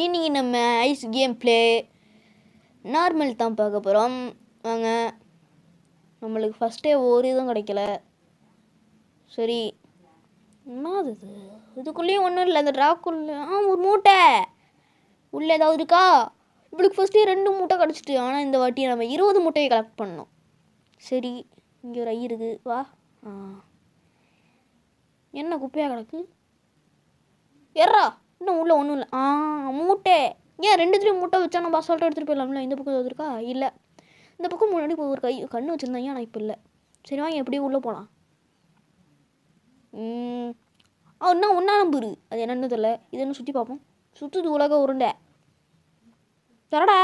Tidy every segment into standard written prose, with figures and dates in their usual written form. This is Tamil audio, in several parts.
இன்னைக்கு நம்ம ஐஸ் கேம் ப்ளே நார்மல் தான் பார்க்க போகிறோம். வாங்க. நம்மளுக்கு ஃபஸ்ட்டே ஒரு இதுவும் கிடைக்கல. சரி, என்னது இது? இதுக்குள்ளேயும் ஒன்றும் இல்லை. அந்த ட்ராக்குள்ளே ஒரு மூட்டை உள்ளே ஏதாவது இருக்கா? இப்பளுக்கு ஃபஸ்ட்டே 2 மூட்டை கிடச்சிட்டு. ஆனால் இந்த வாட்டி நம்ம 20 மூட்டையை கலெக்ட் பண்ணோம். சரி, இங்கே ஒரு ஐ இருக்குது. வா. என்ன குப்பையாக கிடக்கு? ஏறா, இன்னும் உள்ள ஒன்றும் இல்லை. மூட்டை ஏன் 2 மூட்டை வச்சா நம்ம அசால்ட்டாக எடுத்துகிட்டு போயிடலாம்ல. இந்த பக்கம் ஏதாவது இருக்கா? இல்லை. இந்த பக்கம் முன்னாடி இப்போ ஒரு கண்ணு வச்சுருந்தாங்க, ஆனால் இப்போ இல்லை. சரி வாங்க, எப்படியும் உள்ளே போகலாம். இன்னும் ஒன்றா நம்பரு. அது என்னென்னு தெரியல. இது என்ன சுற்றி பார்ப்போம். சுற்றுது உலக உருண்டை. தரடா.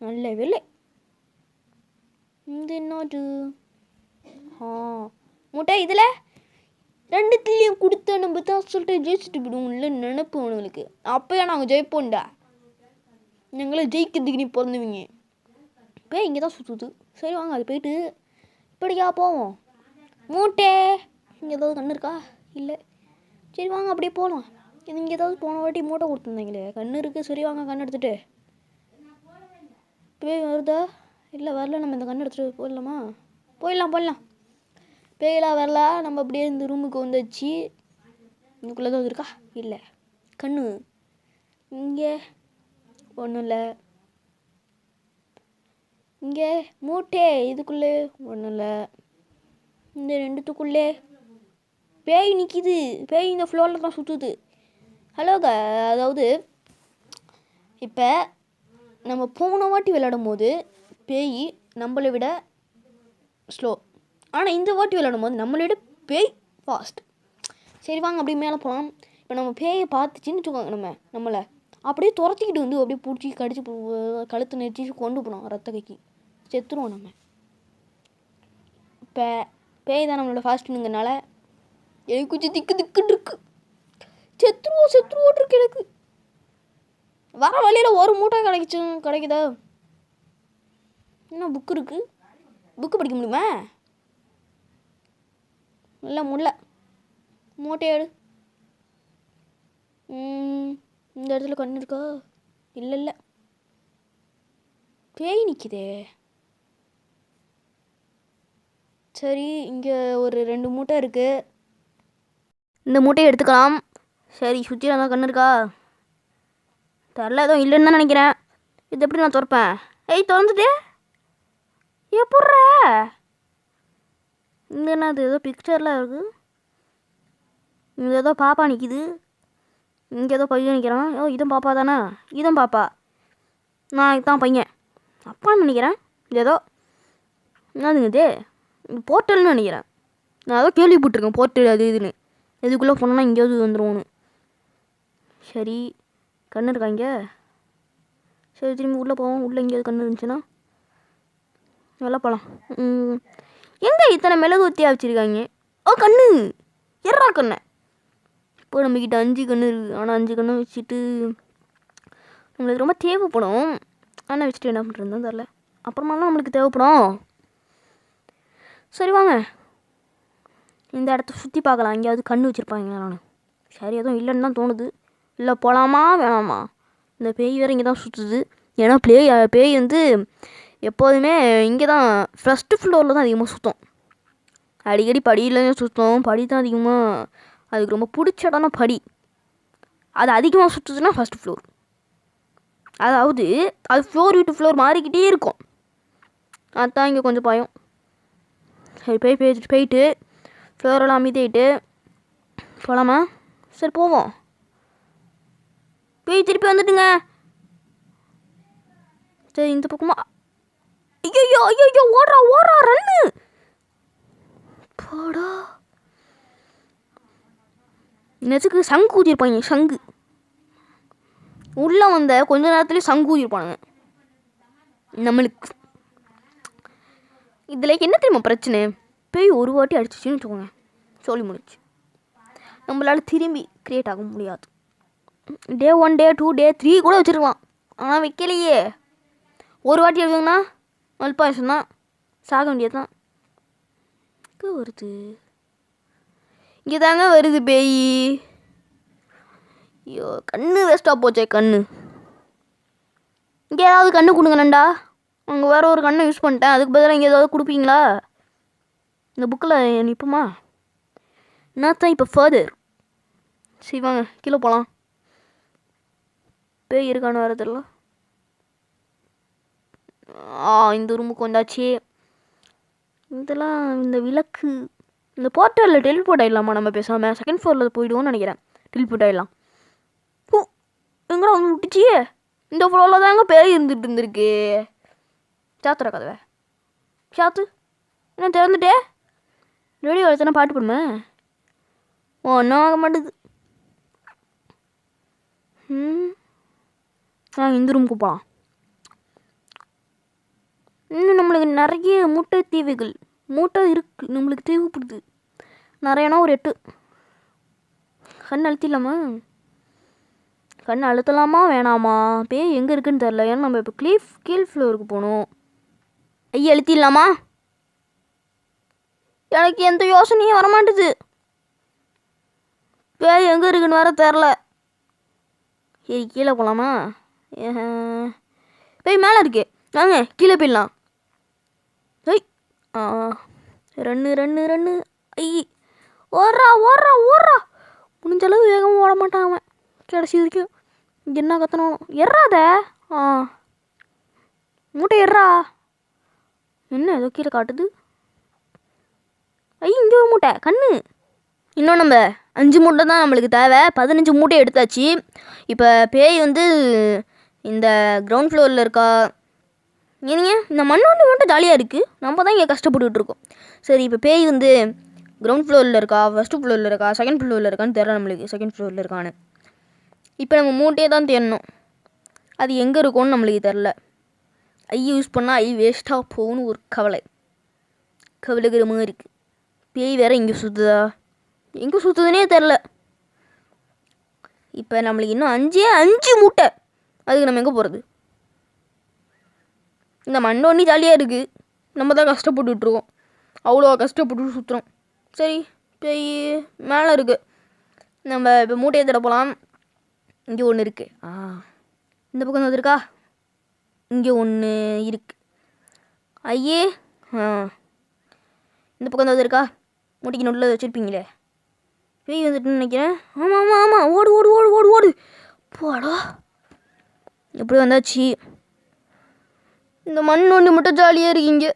நல்ல வெள்ளை. இந்த என்னது? மூட்டை இதில் 2த்துலேயும் கொடுத்த நம்ம தான் சொல்லிட்டு ஜெயிச்சுட்டு போயிடுவோம்ல நினைப்பு அவனுங்களுக்கு. அப்போயே நாங்கள் ஜெயிப்போம்டா. எங்களை ஜெயிக்கிறதுக்கு நீ பிறந்துவீங்க. இப்போ இங்கே தான் சுற்றுது. சரி வாங்க, அது போயிட்டு இப்படிக்கா போவோம். மூட்டை இங்கே ஏதாவது கண்ணு இருக்கா? இல்லை. சரி வாங்க அப்படியே போகலாம். இது இங்கே ஏதாவது போன வாட்டி மூட்டை கொடுத்துருந்தாங்களே, கண்ணு இருக்குது. சரி வாங்க, கண்ணு எடுத்துகிட்டு பேய் வருதா? இல்லை வரல. நம்ம இந்த கண்ணு எடுத்துகிட்டு போயிடலாமா? போயிடலாம். பேயெல்லாம் வரல. நம்ம அப்படியே இந்த ரூமுக்கு வந்துச்சு. இதுக்குள்ளே ஏதாவது இருக்கா? இல்லை. கண்ணு இங்கே ஒன்றும் இல்லை. இங்கே மூட்டை இதுக்குள்ளே ஒன்றும் இல்லை. இந்த 2த்துக்குள்ளே பேய் நிற்கிது. பேய் இந்த ஃப்ளோரில் தான் சுற்றுது. ஹலோங்க, அதாவது இப்போ நம்ம போன வாட்டி விளையாடும் போது பேய் நம்மளை விட ஸ்லோ. ஆனால் இந்த வாட்டி விளையாடும் போது நம்மளை விட பேய் ஃபாஸ்ட். சரி வாங்க அப்படியே மேலே போகலாம். இப்போ நம்ம பேயை பார்த்துச்சின்னு வச்சுக்கோங்க, நம்மளை அப்படியே துரத்திக்கிட்டு வந்து அப்படியே பிடிச்சி கடிச்சு கழுத்து நெரிச்சி கொண்டு போனோம். ரத்த கைக்கு செத்துருவோம் நம்ம. இப்போ பேய் தான் நம்மளோட ஃபாஸ்ட்டுங்கிறனால எனக்கு கொஞ்சம் திக்குன்னு இருக்கு. செத்துருவோம் இருக்கு எனக்கு. வர வழியில் ஒரு மூட்டை கிடைக்குதா? என்ன புக்கு இருக்கு? புக்கு படிக்க முடியுமா? இல்லை முடியல. மூட்டையாடு. இந்த இடத்துல கண்ணு இருக்கா? இல்லை. பேய் நிற்கிதே. சரி, இங்கே ஒரு 2 மூட்டை இருக்குது. இந்த மூட்டையை எடுத்துக்கலாம். சரி, சுற்றி நல்லா கண்ணு இருக்கா? தெரில, எதுவும் இல்லைன்னு தான் நினைக்கிறேன். இது எப்படி நான் திறப்பேன்? திறந்துட்டே எப்பட்ற? இங்கே என்னது? ஏதோ பிக்சர்லாம் இருக்குது. இங்கே ஏதோ பாப்பா நிற்கிது. இங்கே ஏதோ பையன் நிற்கிறான். இதுவும் பாப்பா தானே? இதுவும் பாப்பா. நான் இதுதான் பையன். அப்பான்னு நினைக்கிறேன். ஏதோ என்னதுங்க இது? போர்ட்டல்னு நினைக்கிறேன். நான் ஏதோ கேள்விப்பட்டிருக்கேன் போர்ட்டல் அது இதுன்னு. இதுக்குள்ளே போனோன்னா இங்கேயாவது வந்துடுவோன்னு. சரி, கண்ணு இருக்கா இங்கே? சரி, திரும்பி உள்ளே போவோம். உள்ளே எங்கேயாவது கண்ணு இருந்துச்சுன்னா நல்லா போகலாம். எங்கே இத்தனை மிளகு ஊற்றியாக வச்சுருக்காங்க? கண்ணு எறா கண்ணை. இப்போ நம்மக்கிட்ட 5 கண்ணு இருக்குது. ஆனால் 5 கண்ணு வச்சுட்டு நம்மளுக்கு ரொம்ப தேவைப்படும். ஆனால் வச்சுட்டு என்ன பண்ணுறதுன்னு தெரில. அப்புறமாலாம் நம்மளுக்கு தேவைப்படும். சரி வாங்க, இந்த இடத்த சுற்றி பார்க்கலாம். எங்கேயாவது கண்ணு வச்சுருப்பாங்க. நான் சரி எதுவும் இல்லைன்னு தான் தோணுது. இல்லை போகலாமா வேணாமா? இந்த பேய் வேறு இங்கே தான் சுற்றுது. ஏன்னா பேய் வந்து எப்போதுமே இங்கே தான் ஃபஸ்ட்டு ஃப்ளோரில் தான் அதிகமாக சுற்றும். அடிக்கடி படியில் சுற்றும். படி தான் அதிகமாக அதுக்கு ரொம்ப பிடிச்ச இடம்னா படி. அது அதிகமாக சுற்றுதுன்னா ஃபஸ்ட்டு ஃப்ளோர். அதாவது அது ஃப்ளோர் விட்டு ஃப்ளோர் மாறிக்கிட்டே இருக்கும். அதுதான் இங்கே கொஞ்சம் பயம். சரி, போயிட்டு ஃப்ளோரெல்லாம் அமைதியாயிட்டு போகலாமா? சரி போவோம். போய் திருப்பி வந்துட்டுங்க. சரி, இந்த பக்கமா ஐயோ ஓடுறா ரன்னு போடா. நெசுக்கு சங்கு ஊதிருப்பாங்க. சங்கு உள்ளே வந்த கொஞ்ச நேரத்துலேயே சங்கு ஊதிருப்பானுங்க நம்மளுக்கு. இதில் என்ன தெரியுமா பிரச்சனை? பேய் ஒரு வாட்டி அடிச்சிச்சின்னு வச்சுக்கோங்க, சொல்லி முடிச்சு. நம்மளால் திரும்பி க்ரியேட் ஆக முடியாது. டே 1 டே 2 டே 3 கூட வச்சுருக்கலாம். ஆனால் வைக்கலையே. ஒரு வாட்டி எடுத்தோங்கன்னா நல்பாயசம் தான், சாக வேண்டியது தான். வருது இங்கே தாங்க வருது பேய். ஐயோ கண்ணு வேஸ்ட்டாக போச்சே கண்ணு. இங்கே ஏதாவது கண்ணு கொடுங்க நண்டா. அங்கே வேறு ஒரு கண்ணை யூஸ் பண்ணிட்டேன். அதுக்கு பதிலாக இங்கே ஏதாவது கொடுப்பீங்களா? இந்த புக்கில் நிற்போமா? என்னத்தான் இப்போ ஃபர்தர். சரி வாங்க கீழே போகலாம். பேய் இருக்கான்னு வேறு தெரியல. இந்த ரூமுக்கு வந்தாச்சு. இதெல்லாம் இந்த விளக்கு இந்த போர்ட்டலில் டெலிபோர்ட் ஆகிடலாமா? நம்ம பேசாமல் செகண்ட் ஃப்ளோரில் போயிடுவோம்னு நினைக்கிறேன். டெலிபோர்ட் ஆகிடலாம். எங்கடா வந்து விட்டுச்சு? இந்த ஃப்ளோரில் தாங்க பேய் இருந்துருக்கு. சாத்துற கதவை சாத்து. என்ன திறந்துட்டே? ரேடியோ வளர்த்தானே பாட்டு போடுமே. ஒன்றும் ஆக மாட்டுது. இந்த ரூமுக்கு போகலாம். இன்னும் நம்மளுக்கு நிறைய மூட்டை தீவுகள் இருக்குது. நம்மளுக்கு தேவைப்படுது நிறையனா. ஒரு 8 கண் அழுத்திடலாமா? கண் அழுத்தலாமா வேணாமா? பேய் எங்கே இருக்குன்னு தெரில. ஏன்னா நம்ம இப்போ கீழ் ஃப்ளோருக்கு போகணும். ஐயா அழுத்திடலாமா? எனக்கு எந்த யோசனையும் வரமாட்டுது. பேய் எங்கே இருக்குன்னு வேற தெரில. சரி கீழே போகலாமா? பேய் மேலே இருக்கு. வாங்க கீழே போயிடலாம். ரன்னு ஐ ஓடுறா முடிஞ்ச அளவு வேகமாக ஓட மாட்டான் அவன். கடைசி வரைக்கும் என்ன கத்தனாலும் எறாத. மூட்டை எறா. என்ன ஏதோ கீழே காட்டுது. இங்கே ஒரு மூட்டை கண்ணு. இன்னும் நம்ம 5 மூட்டை தான் நம்மளுக்கு தேவை. 15 மூட்டை எடுத்தாச்சு. இப்போ பேய் வந்து இந்த கிரவுண்ட் ஃப்ளோரில் இருக்கா? ஏனுங்க இந்த மண்ணோண்டி மட்டும் ஜாலியாக இருக்குது. நம்ம தான் இங்கே கஷ்டப்பட்டுக்கிட்டு இருக்கோம். சரி இப்போ பேய் வந்து கிரவுண்ட் ஃப்ளோரில் இருக்கா, ஃபஸ்ட்டு ஃப்ளோரில் இருக்கா, செகண்ட் ஃப்ளோரில் இருக்கான்னு தெரியல நம்மளுக்கு. செகண்ட் ஃப்ளோரில் இருக்கான்னு இப்போ நம்ம மூட்டையே தான் தேடணும். அது எங்கே இருக்கும்னு நம்மளுக்கு தெரில. யூஸ் பண்ணால் வேஸ்ட்டாக போகணும்னு ஒரு கவலைக்கிற மாதிரி இருக்குது. பேய் வேறு எங்கே சுற்றுதா? எங்கே சுற்றுதுன்னே தெரில. இப்போ நம்மளுக்கு இன்னும் 5 மூட்டை. அதுக்கு நம்ம எங்கே போகிறது? இந்த மண்ணோண்டி ஜாலியாக இருக்குது. நம்ம தான் கஷ்டப்பட்டுட்ருக்கோம். அவ்வளோ கஷ்டப்பட்டு சுற்றுறோம். சரி பேய் மேலே இருக்குது. நம்ம இப்போ மூட்டையை தேட போகலாம். இங்கே ஒன்று இருக்குது. இந்த பக்கம் வந்து இருக்கா? இங்கே ஒன்று இருக்குது. ஐயே இந்த பக்கம் வந்து இருக்கா? மூட்டைக்கு நடுவில் வச்சுருப்பீங்களே. பேய் வந்துட்டுன்னு நினைக்கிறேன். ஆமாம் ஓடு போடா. எப்படி வந்தாச்சு? இந்த மண் ஒன்று மட்டும் ஜாலியாக இருக்கீங்க.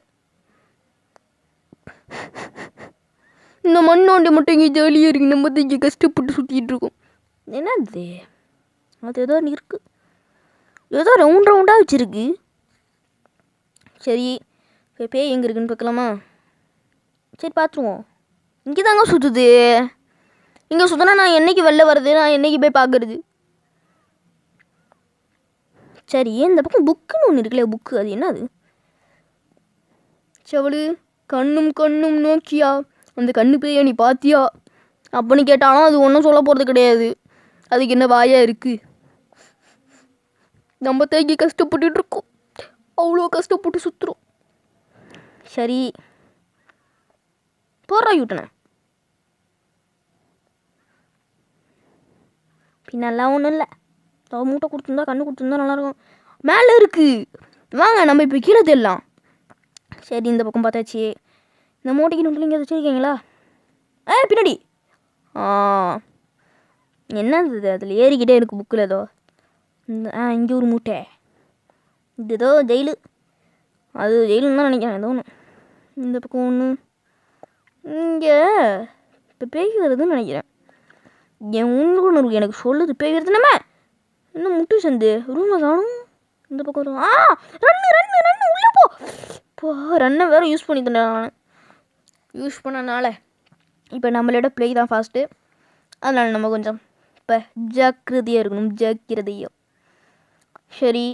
இந்த மண் ஒண்டி மட்டும் இங்கே ஜாலியாக இருக்கு. நம்ம தான் இங்கே கஷ்டப்பட்டு சுற்றிட்டு இருக்கோம். என்னது அது? ஏதோ இருக்குது. ஏதோ ரவுண்டாக வச்சுருக்கு. சரி இப்போ பேய் எங்கே இருக்குன்னு பார்க்கலாமா? சரி பார்த்துருவோம். இங்கே தாங்க சுற்றுது. இங்கே சுற்றினா நான் என்றைக்கு வெளில வர்றது? நான் என்றைக்கு போய் பார்க்குறது? சரி இந்த பக்கம் புக்குன்னு ஒன்று இருக்குல்ல. புக்கு அது என்னது? செவலு கண்ணும் நோக்கியா அந்த கண்ணு பேய நீ பாத்தியா அப்படின்னு கேட்டாலும் அது ஒன்றும் சொல்ல போகிறது கிடையாது. அதுக்கு என்ன வாயா இருக்குது? நம்ம தேங்கி கஷ்டப்பட்டுட்டு இருக்கோம். அவ்வளோ கஷ்டப்பட்டு சுற்றுறோம். சரி போடுறா யூட்டனை. பின்னெல்லாம் ஒன்றும் இல்லை. மூட்டை கொடுத்துருந்தா கண்ணு கொடுத்துருந்தா நல்லாயிருக்கும். மேலே இருக்குது. வாங்க நம்ம இப்போ கீழே தேடலாம். சரி இந்த பக்கம் பார்த்தாச்சு. இந்த மூட்டைக்கு நோட்டில் இங்கே வச்சுருக்கீங்களா? பின்னாடி என்னது? அதில் ஏறிக்கிட்டே இருக்குது புக்கில் ஏதோ. இங்கே ஒரு மூட்டை. இது ஏதோ ஜெயிலு. அது ஜெயிலுன்னு தான் நினைக்கிறேன். ஏதோ ஒன்று. இந்த பக்கம் ஒன்று. இங்கே இப்போ பேய் வருதுன்னு நினைக்கிறேன். என் ஒன்று எனக்கு சொல்லுது பேய் வருது. நம்ம இன்னும் முட்டு சந்து ரூமை காணும். இந்த பக்கம் வரும். ரன்னு உள்ளே போ. ரன்னை வேறு யூஸ் பண்ணி தந்தேன் நான். யூஸ் பண்ணனால இப்போ நம்மளோட ப்ளே தான் ஃபாஸ்ட்டு. அதனால் நம்ம கொஞ்சம் இப்போ ஜாக்கிரதையாக இருக்கணும். ஜாக்கிரதையோ. சரி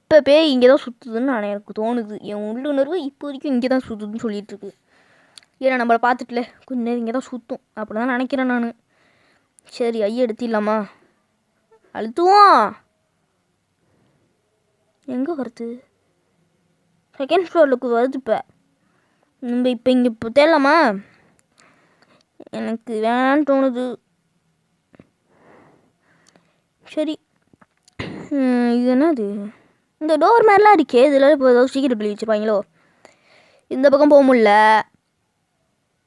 இப்போ பேய் இங்கே தான் சுற்றுதுன்னு நான் எனக்கு தோணுது. என் உள்ளுணர்வு இப்போ வரைக்கும் இங்கே தான் சுற்றுதுன்னு சொல்லிகிட்ருக்கு. ஏன்னா நம்மளை பார்த்துட்டுல கொஞ்சம் நேரம் இங்கே தான் சுற்றும் அப்படி தான் நினைக்கிறேன் நான். சரி எடுத்திடலாமா? அழுத்துவோம். எங்கே வருது? செகண்ட் ஃப்ளோருக்கு வருது. இப்போ நம்ம இப்போ இங்கே இப்போ தேடலாமா? எனக்கு வேணான்னு தோணுது. சரி, இது என்னது? இந்த டோர் மாதிரிலாம் இருக்கே, இதில் இப்போ ஏதோ சீக்கிரம் பிள்ளை வச்சுருப்பாங்களோ. இந்த பக்கம் போக முடில.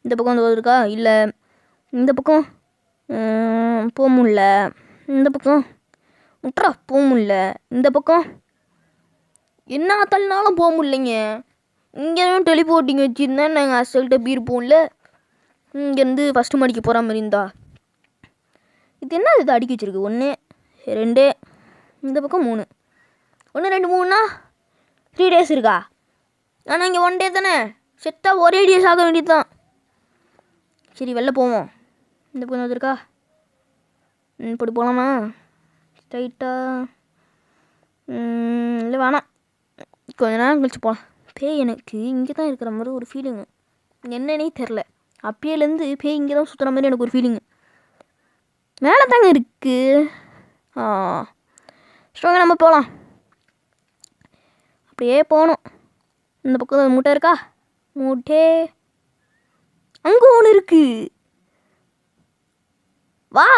இந்த பக்கம் வந்து இருக்கா? இல்லை. இந்த பக்கம் போக முடில. இந்த பக்கம் விட்றா போக முடில. இந்த பக்கம் என்ன தள்ளினாலும் போக முடியலைங்க. இங்கேயும் டெலிபோர்ட்டிங் வச்சுருந்தா நாங்கள் அசல்கிட்ட பீர்ப்போம்ல. இங்கேருந்து ஃபஸ்ட்டு மாடிக்கு போகிற மாதிரி இருந்தா. இது என்ன இது அடிக்க வச்சுருக்கு? 1 2 இந்த பக்கம் 3. 1 2 3னா 3 days இருக்கா? ஆனால் இங்கே 1 day தானே. செத்தா ஒரே டேஸ் ஆக வேண்டியது தான். சரி, வெளில போவோம். இந்த பக்கம் வந்துருக்கா? இப்படி போகலாமா? ஸ்ட்ரைட்டாக இல்லை, வேணாம். கொஞ்ச நேரம் கழிச்சு போகலாம். பேய் எனக்கு இங்கே தான் இருக்கிற மாதிரி ஒரு ஃபீலிங்கு. என்னன்னே தெரில. அப்பையிலேருந்து பேய் இங்கே தான் சுற்றுற மாதிரி எனக்கு ஒரு ஃபீலிங்கு. மேலே தாங்க இருக்குது. ஸ்ட்ராங்காக நம்ம போகலாம். அப்படியே போகணும். இந்த பக்கம் மூட்டை இருக்கா? மூட்டை அங்கே ஒன்று இருக்குது. வா.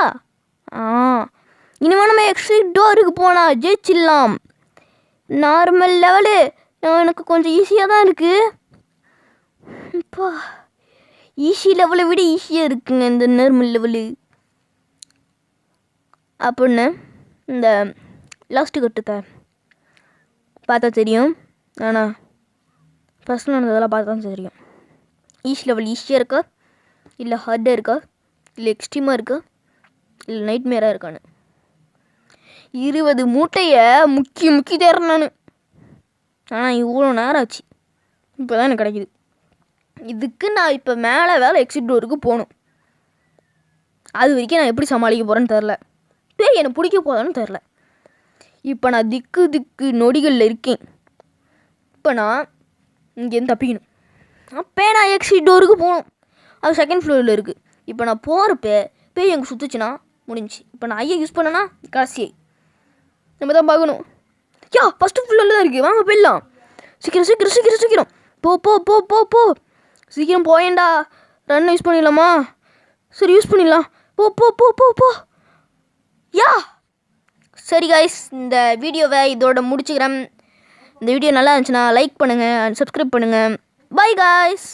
இனிமேல் நம்ம எக்ஸிட் டோருக்கு போனால் ஜெயிச்சிடலாம். நார்மல் லெவலு எனக்கு கொஞ்சம் ஈஸியாக தான் இருக்குது. இப்போ ஈஸி லெவலை விட ஈஸியாக இருக்குங்க இந்த நார்மல் லெவலு. அப்படின்னு இந்த லாஸ்ட்டு கட்டத்தை பார்த்தா தெரியும். ஆனால் ஃபஸ்ட்டில் நடந்ததெல்லாம் பார்த்தா தான் தெரியும். ஈஸி லெவல் ஈஸியாக இருக்கா, இல்லை ஹார்டாக இருக்கா, இல்லை எக்ஸ்ட்ரீமாக இருக்கா, இல்லை நைட் மேராக இருக்கான்னு 20 மூட்டையை முக்கி தேர்றேன் நான். ஆனால் இவ்வளோ நேரம் ஆச்சு. இப்போ தான் எனக்கு கிடைக்கிது. இதுக்கு நான் இப்போ மேலே வேலை எக்ஸிட் டோருக்கு போகணும். அது வரைக்கும் நான் எப்படி சமாளிக்க போகிறேன்னு தெரில. பேய் என்னை பிடிக்க போதான்னு தெரில. இப்போ நான் திக்கு நொடிகளில் இருக்கேன். இப்போ நான் இங்கேருந்து தப்பிக்கணும். அப்போ நான் எக்ஸிட் டோருக்கு போகணும். அது 2nd ஃப்ளோரில் இருக்குது. இப்போ நான் போகிறப்ப பேய் எங்கே சுற்றுச்சுன்னா முடிஞ்சு. இப்போ நான் ஐயை யூஸ் பண்ணேன்னா கடைசியை நம்ம தான் பார்க்கணும். ஃபஸ்ட்டு ஃப்ளோரில் தான் இருக்குது. வாங்க போயிடலாம். சீக்கிரம் போ. சீக்கிரம் போயேண்டா. ரன் யூஸ் பண்ணிடலாமா? சரி, யூஸ் பண்ணிடலாம். போ. சரி காய்ஸ், இந்த வீடியோவை இதோட முடிச்சுக்கிறேன். இந்த வீடியோ நல்லா இருந்துச்சுன்னா லைக் பண்ணுங்கள் அண்ட் சப்ஸ்கிரைப் பண்ணுங்கள். By guys.